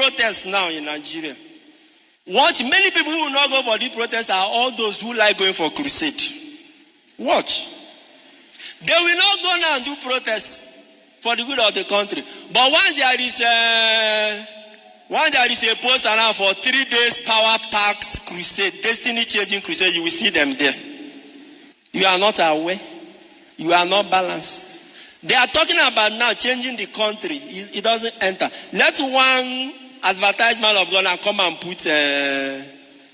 protests now in Nigeria. Watch, many people who will not go for these protests are all those who like going for crusade. Watch. They will not go now and do protests for the good of the country. But once there is a post around for 3 days power packed crusade, destiny changing crusade, you will see them there. You are not aware. You are not balanced. They are talking about now changing the country. It doesn't enter. Let one advertisement of God come and put a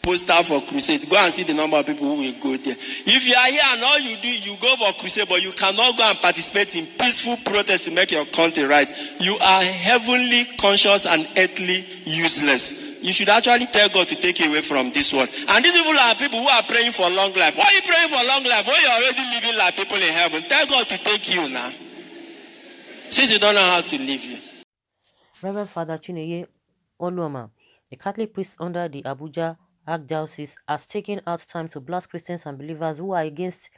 poster for crusade. Go and see the number of people who will go there. If you are here and all you do, you go for crusade, but you cannot go and participate in peaceful protest to make your country right. You are heavenly conscious and earthly useless. You should actually tell God to take you away from this world. And these people are people who are praying for long life. Why are you praying for long life when you're already living like people in heaven? Tell God to take you now. Since you don't know how to live here. Reverend Father Chineye Oluoma, a Catholic priest under the Abuja Archdiocese, has taken out time to blast Christians and believers who are against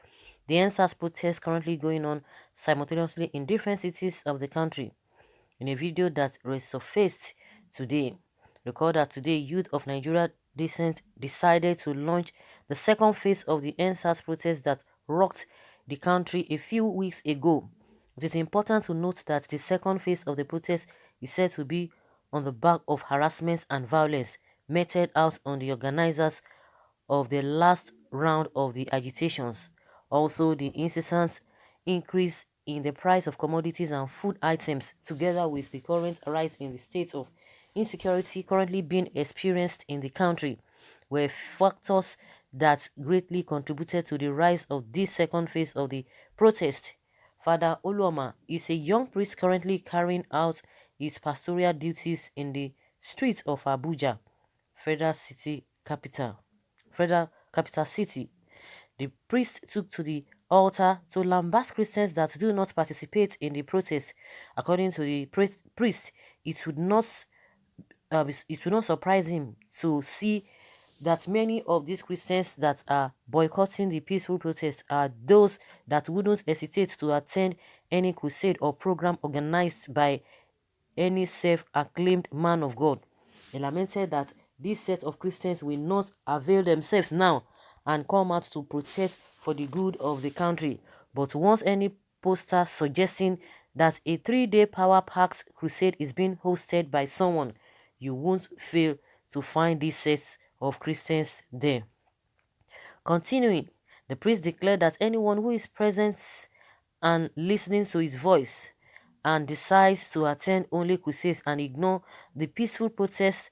the NSAS protests currently going on simultaneously in different cities of the country. In a video that resurfaced today, recall that today youth of Nigeria decided to launch the second phase of the NSAS protest that rocked the country a few weeks ago. It is important to note that the second phase of the protest is said to be on the back of harassments and violence meted out on the organizers of the last round of the agitations. Also, the incessant increase in the price of commodities and food items, together with the current rise in the state of insecurity currently being experienced in the country, were factors that greatly contributed to the rise of this second phase of the protest. Father Oluoma is a young priest currently carrying out his pastoral duties in the streets of Abuja, Federal Capital City. The priest took to the altar to lambast Christians that do not participate in the protest. According to the priest, it would not surprise him to see that many of these Christians that are boycotting the peaceful protest are those that wouldn't hesitate to attend any crusade or program organized by any self-acclaimed man of God. He lamented that this set of Christians will not avail themselves now and come out to protest for the good of the country, but once any poster suggesting that a 3-day power-packed crusade is being hosted by someone, you won't fail to find these sets of Christians there. Continuing, the priest declared that anyone who is present and listening to his voice and decides to attend only crusades and ignore the peaceful protests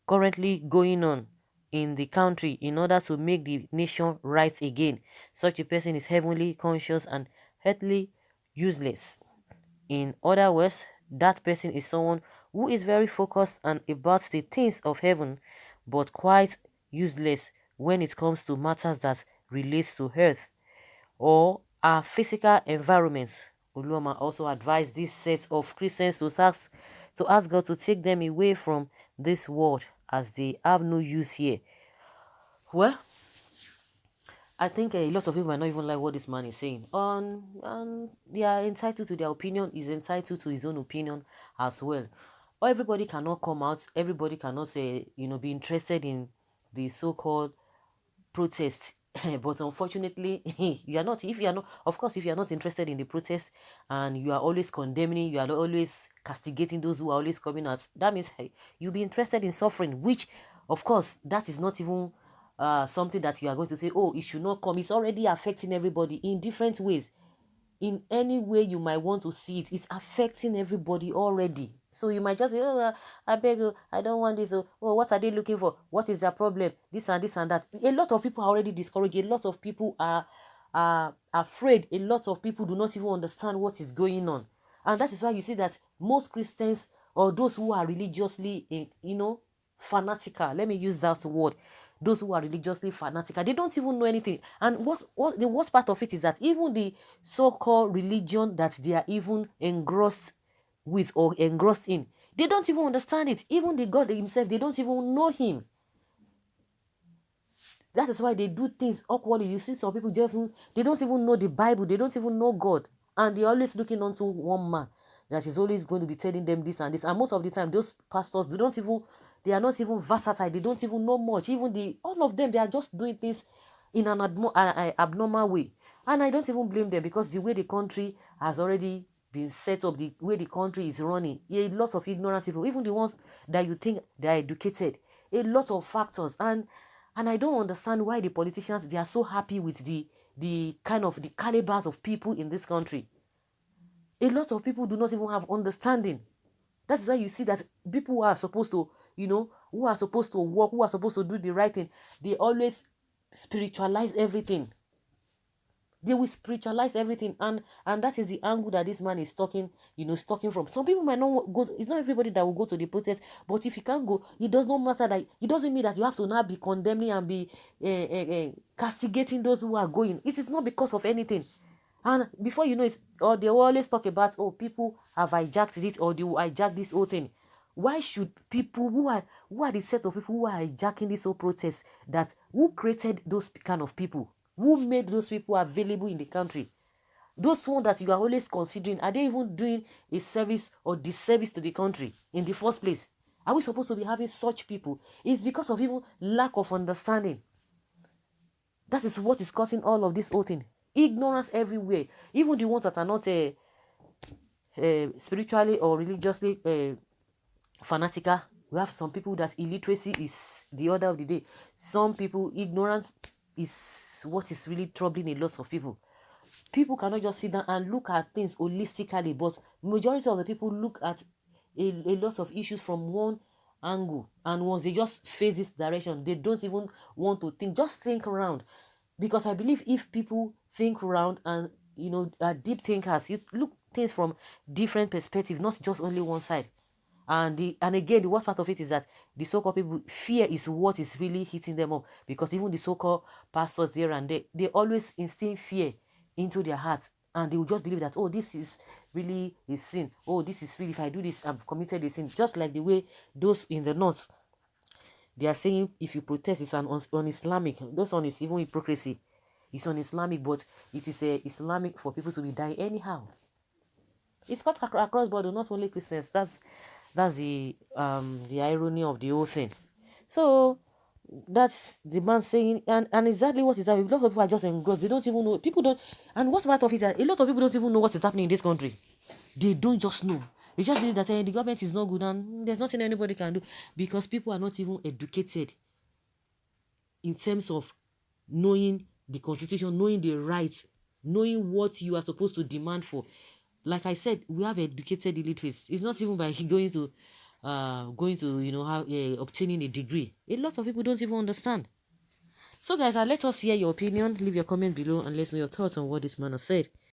currently going on in the country in order to make the nation right again, such a person is heavenly conscious and earthly useless. In other words, that person is someone who is very focused and about the things of heaven, but quite useless when it comes to matters that relates to earth or our physical environment. Oluoma also advised this set of Christians to ask God to take them away from this world, as they have no use here. Well, I think a lot of people might not even like what this man is saying. They are entitled to their opinion. He's entitled to his own opinion as well. Or everybody cannot come out. Everybody cannot say, be interested in the so-called protest. But unfortunately, you are not. If you are not, of course, if you are not interested in the protest and you are always condemning, you are always castigating those who are always coming out, that means you'll be interested in suffering, which, of course, that is not even something that you are going to say, oh, it should not come. It's already affecting everybody in different ways. In any way you might want to see it, it's affecting everybody already. So you might just say, oh, I beg you, I don't want this. Oh, what are they looking for? What is their problem? This and that. A lot of people are already discouraged. A lot of people are afraid. A lot of people do not even understand what is going on. And that is why you see that most Christians, or those who are religiously, fanatical, let me use that word, those who are religiously fanatical, they don't even know anything. And what the worst part of it is that even the so-called religion that they are even engrossed with or engrossed in, they don't even understand it. Even the God himself, they don't even know him. That is why they do things awkwardly. You see some people, they don't even know the Bible. They don't even know God. And they're always looking onto one man. that is always going to be telling them this and this. And most of the time, those pastors, they are not even versatile. They don't even know much. Even all of them, they are just doing things in an abnormal way. And I don't even blame them, because the way the country has already been set up, the way the country is running, a lot of ignorant people, even the ones that you think they are educated, a lot of factors. And I don't understand why the politicians, they are so happy with the kind of the calibers of people in this country. A lot of people do not even have understanding. That's why you see that people who are supposed to, who are supposed to work, who are supposed to do the right thing, they always spiritualize everything. They will spiritualize everything, and that is the angle that this man is talking from. Some people might not go. It's not everybody that will go to the protest, but if you can't go, it does not matter. That it doesn't mean that you have to now be condemning and be castigating those who are going. It is not because of anything. And before you know it, or they will always talk about, oh, people have hijacked it, or they will hijack this whole thing. Why should people who are the set of people who are hijacking this whole protest, that who created those kind of people? Who made those people available in the country? Those ones that you are always considering, are they even doing a service or disservice to the country in the first place? Are we supposed to be having such people? It's because of even lack of understanding. That is what is causing all of this whole thing. Ignorance everywhere. Even the ones that are not spiritually or religiously fanatical. We have some people that illiteracy is the order of the day. Some people, ignorance is what is really troubling a lot of people. People cannot just sit down and look at things holistically, but majority of the people look at a lot of issues from one angle, and once they just face this direction, they don't even want to think. Just think around, because I believe if people think around and are deep thinkers, you look things from different perspectives, not just only one side. And again, the worst part of it is that the so-called people, fear is what is really hitting them up, because even the so-called pastors here and there, they always instill fear into their hearts, and they will just believe that, oh, this is really a sin. Oh, this is really, if I do this, I've committed a sin. Just like the way those in the north, they are saying if you protest, it's un-Islamic. Those one is even hypocrisy. It's un-Islamic, but it is Islamic for people to be dying anyhow. It's cut across border, not only Christians. That's the irony of the whole thing. So that's the man saying, and exactly what is happening. A lot of people are just engrossed. They don't even know. People don't. And what's part of it? A lot of people don't even know what is happening in this country. They don't just know. They just believe that the government is not good and there's nothing anybody can do, because people are not even educated in terms of knowing the constitution, knowing the rights, knowing what you are supposed to demand for. Like I said, we have educated illiterates. It's not even by going to obtaining a degree. A lot of people don't even understand. So guys, let us hear your opinion. Leave your comment below and let's know your thoughts on what this man has said.